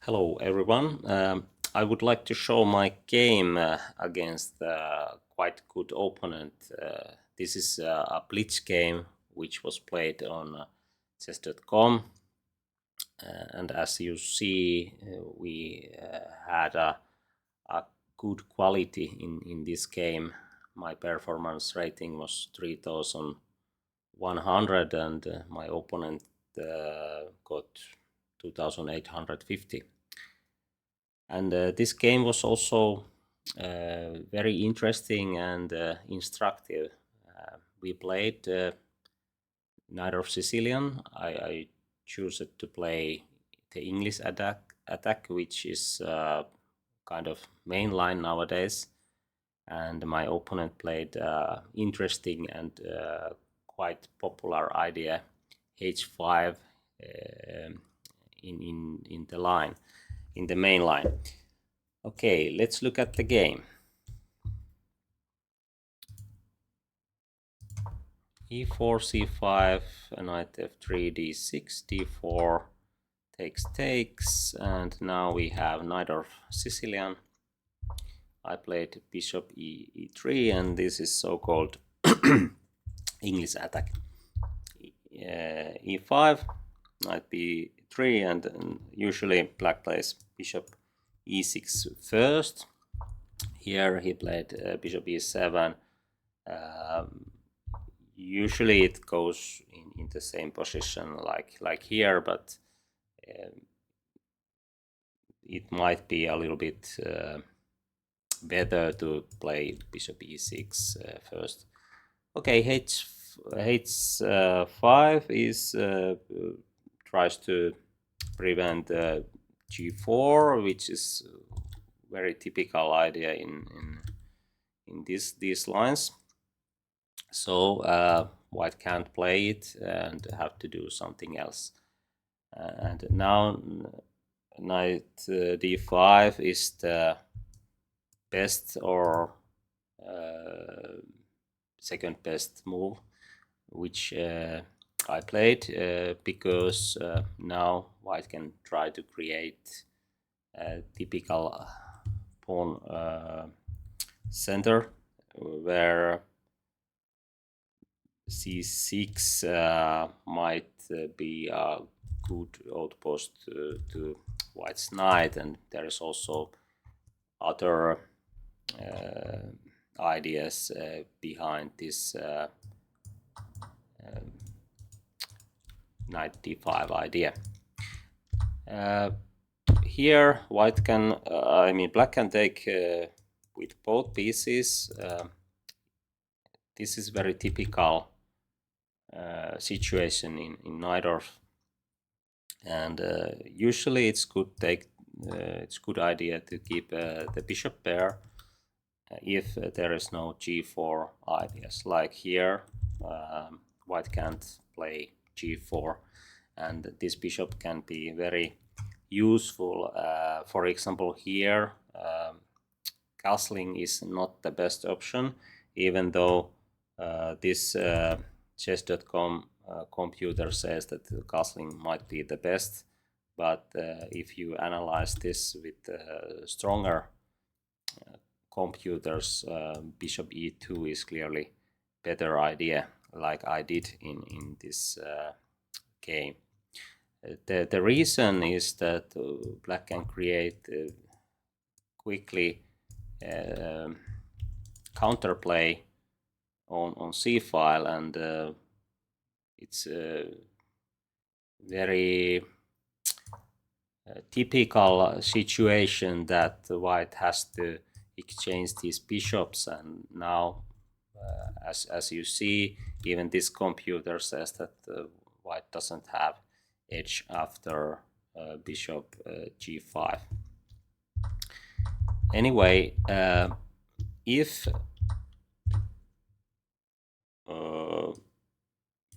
Hello everyone. I would like to show my game against a quite good opponent. This is a blitz game which was played on chess.com, and as you see, we had a good quality in this game. My performance rating was 3100 and my opponent got 2850. And this game was also very interesting and instructive. We played Najdorf Sicilian. I chose to play the English attack, which is kind of mainline nowadays. And my opponent played interesting and quite popular idea h5 in the line, in the main line. Okay, let's look at the game. e4, c5, knight f3, d6, d4, takes, and now we have Najdorf Sicilian. I played bishop e3, and this is so-called English attack. e5, knight b3, and usually black plays bishop e6 first. Here he played bishop e7. Usually it goes in the same position like here, but it might be a little bit better to play bishop e6 first. Okay, h5 is tries to prevent g4, which is very typical idea in these lines. So white can't play it and have to do something else. And now knight d5 is the best or second best move which I played because now white can try to create a typical pawn center where c6 might be a good outpost to white's knight, and there is also other ideas behind this knight d5 idea. Here white can, black can take with both pieces. This is very typical situation in Najdorf, and usually it's good idea to keep the bishop pair if there is no g4 ideas. Like here, white can't play g4, and this bishop can be very useful. For example, here castling is not the best option, even though this chess.com computer says that castling might be the best. But if you analyze this with stronger computers, bishop e2 is clearly better idea, like I did in this game. The reason is that black can create quickly counterplay on c file, and it's very typical situation that white has to exchange these bishops, and now as you see, even this computer says that white doesn't have edge after bishop g5. Anyway, if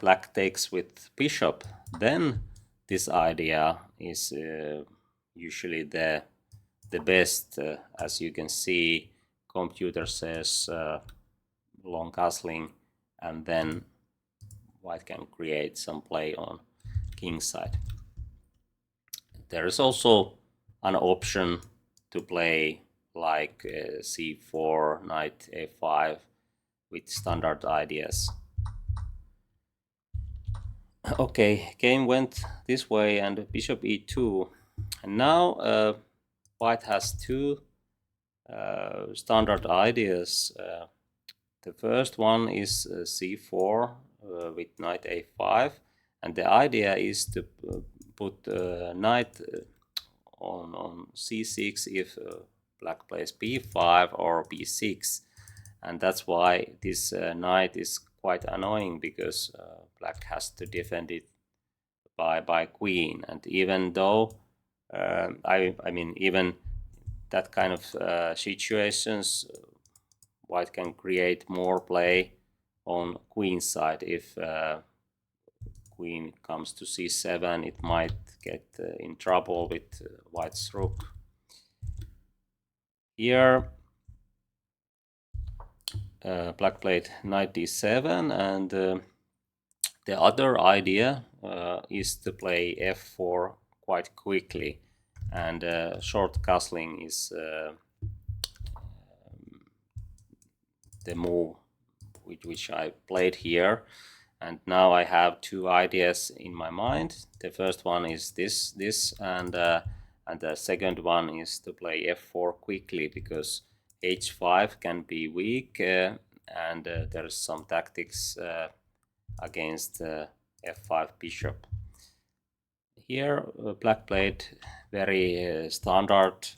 black takes with bishop, then this idea is usually the best. As you can see, computer says long castling, and then white can create some play on king side. There is also an option to play like c4, knight a5 with standard ideas. Okay, game went this way and bishop e2. And now white has two standard ideas. The first one is c4 with knight a5, and the idea is to put knight on c6 if black plays b5 or b6, and that's why this knight is quite annoying, because black has to defend it by queen. And even though I mean even that kind of situations, white can create more play on queen side. If queen comes to c7, it might get in trouble with white's rook. Here black played knight d7, and the other idea is to play f4 quite quickly, and short castling is the move which I played here. And now I have two ideas in my mind. The first one is this, and the second one is to play f4 quickly, because h5 can be weak, and there's some tactics against f5 bishop. Here black played very standard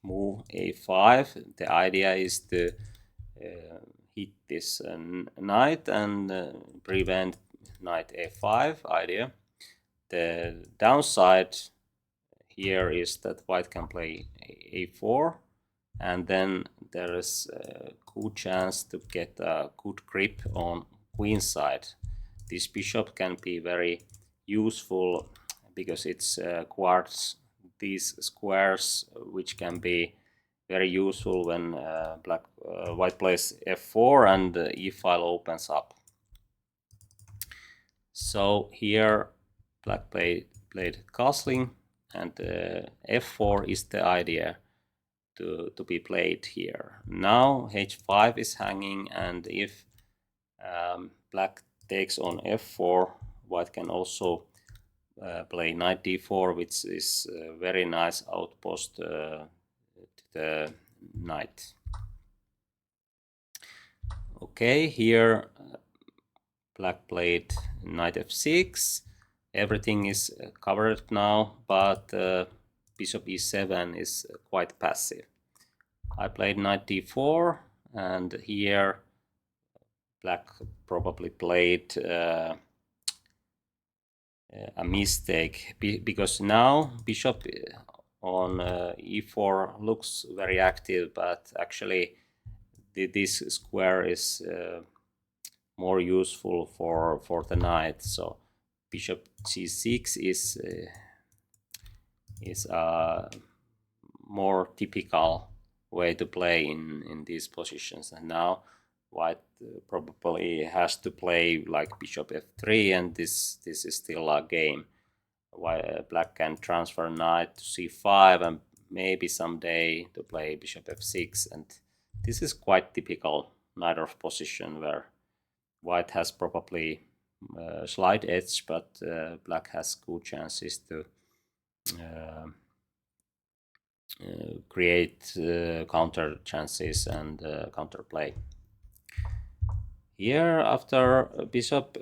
move a5. The idea is to hit this knight and prevent knight a5 idea. The downside here is that white can play a4, and then there is a good chance to get a good grip on queen side. This bishop can be very useful because it's guards these squares, which can be very useful when white plays f4 and e-file opens up. So here black played castling, and f4 is the idea to be played here. Now h5 is hanging, and if black takes on f4, white can also play knight d4, which is a very nice outpost to the knight. Okay, here black played knight f6. Everything is covered now, but bishop e7 is quite passive. I played knight d4, and here black probably played a mistake, because now bishop on e4 looks very active, but actually this square is more useful for the knight. So bishop c6 is a more typical way to play in these positions. And now white probably has to play like bishop f3, and this is still a game. While black can transfer knight to c5, and maybe someday to play bishop f6, and this is quite typical Najdorf position, where white has probably slight edge, but black has good chances to create counter chances and counter play. Here, after bishop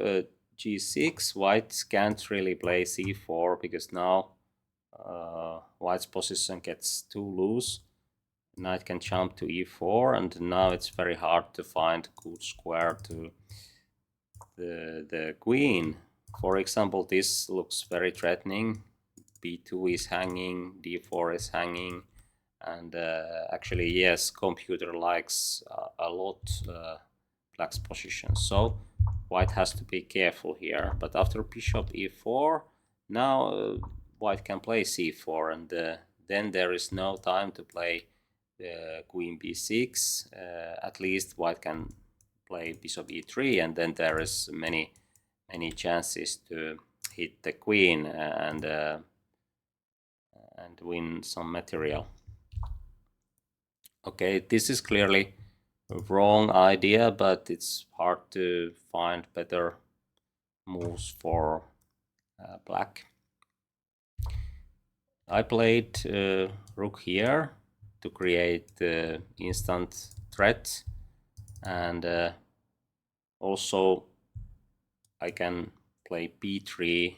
g6, white can't really play c4, because now white's position gets too loose. Knight can jump to e4, and now it's very hard to find good square to the queen. For example, this looks very threatening. b2 is hanging, d4 is hanging, and actually, yes, computer likes a lot black's position, so white has to be careful here. But after bishop e4, now white can play c4, and then there is no time to play queen b6. At least white can play bishop e3, and then there is many chances to hit the queen, and and win some material. Okay, this is clearly a wrong idea, but it's hard to find better moves for black. I played rook here to create instant threat, and also I can play b3.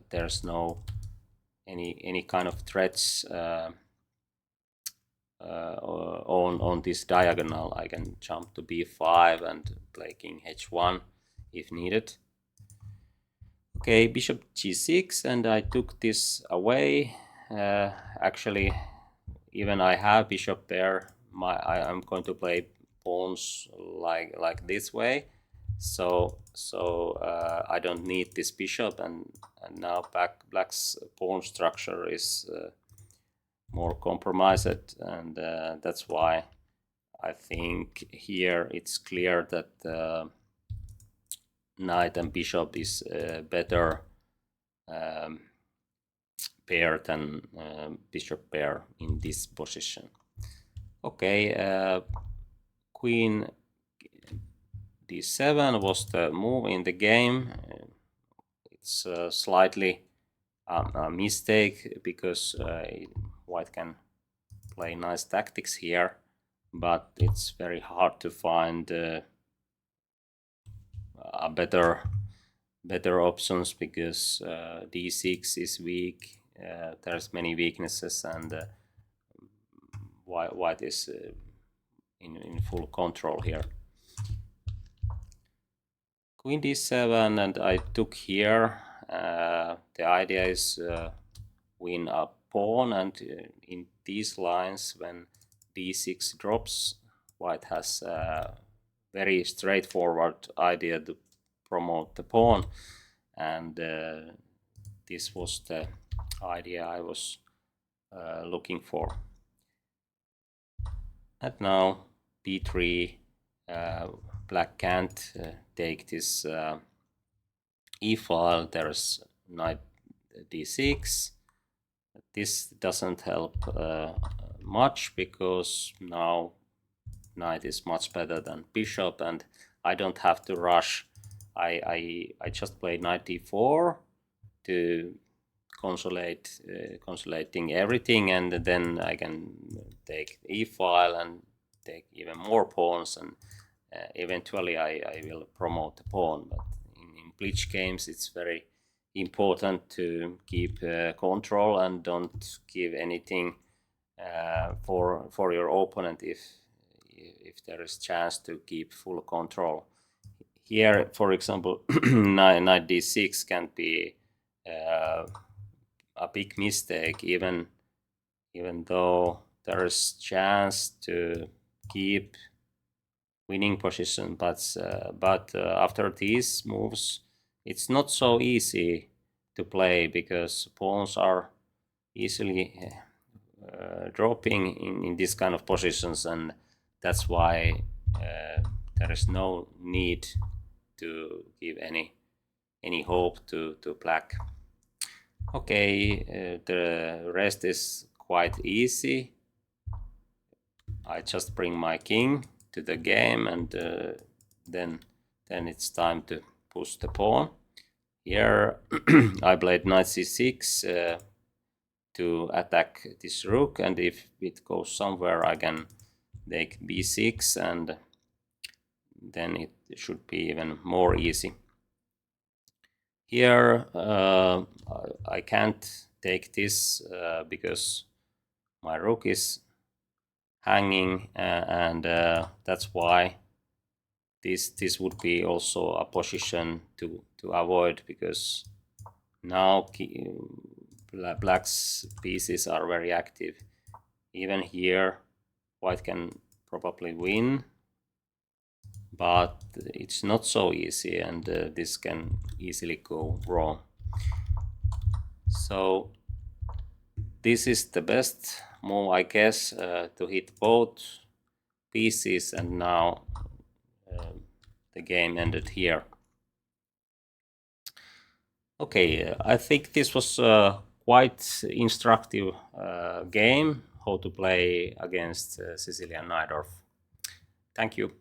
There's no any kind of threats on this diagonal. I can jump to b5 and play king h1 if needed. Okay, bishop g6, and I took this away. Actually, even I have bishop there, I'm going to play pawns like this way, so I don't need this bishop, and now black's pawn structure is more compromised, and that's why I think here it's clear that knight and bishop is better pair than bishop pair in this position. Okay, queen d7 was the move in the game. It's slightly a mistake because white can play nice tactics here, but it's very hard to find a better options because d6 is weak. There's many weaknesses, and white is in full control here. Queen d7, and I took here. The idea is win a pawn, and in these lines, when d6 drops, white has a very straightforward idea to promote the pawn, and this was the idea I was looking for. And now b3, black can't take this e-file. There's knight d6. This doesn't help much because now knight is much better than bishop, and I don't have to rush. I just play knight d4 to consolidating everything, and then I can take e-file and take even more pawns, and eventually I will promote the pawn. But in blitz games it's very important to keep control and don't give anything for your opponent if there is chance to keep full control. Here, for example, knight d6 can be a big mistake, even though there is chance to keep winning position, but after these moves it's not so easy to play because pawns are easily dropping in this kind of positions, and that's why there is no need to give any hope to black. Okay, the rest is quite easy. I just bring my king to the game, and then it's time to push the pawn. Here I played knight c6 to attack this rook, and if it goes somewhere I can take b6, and then it should be even more easy. Here I can't take this because my rook is hanging, and that's why this would be also a position to avoid, because now black's pieces are very active. Even here white can probably win, but it's not so easy, and this can easily go wrong. So this is the best move, I guess, to hit both pieces, and now the game ended here. Okay, I think this was quite instructive game how to play against Sicilian Najdorf. Thank you.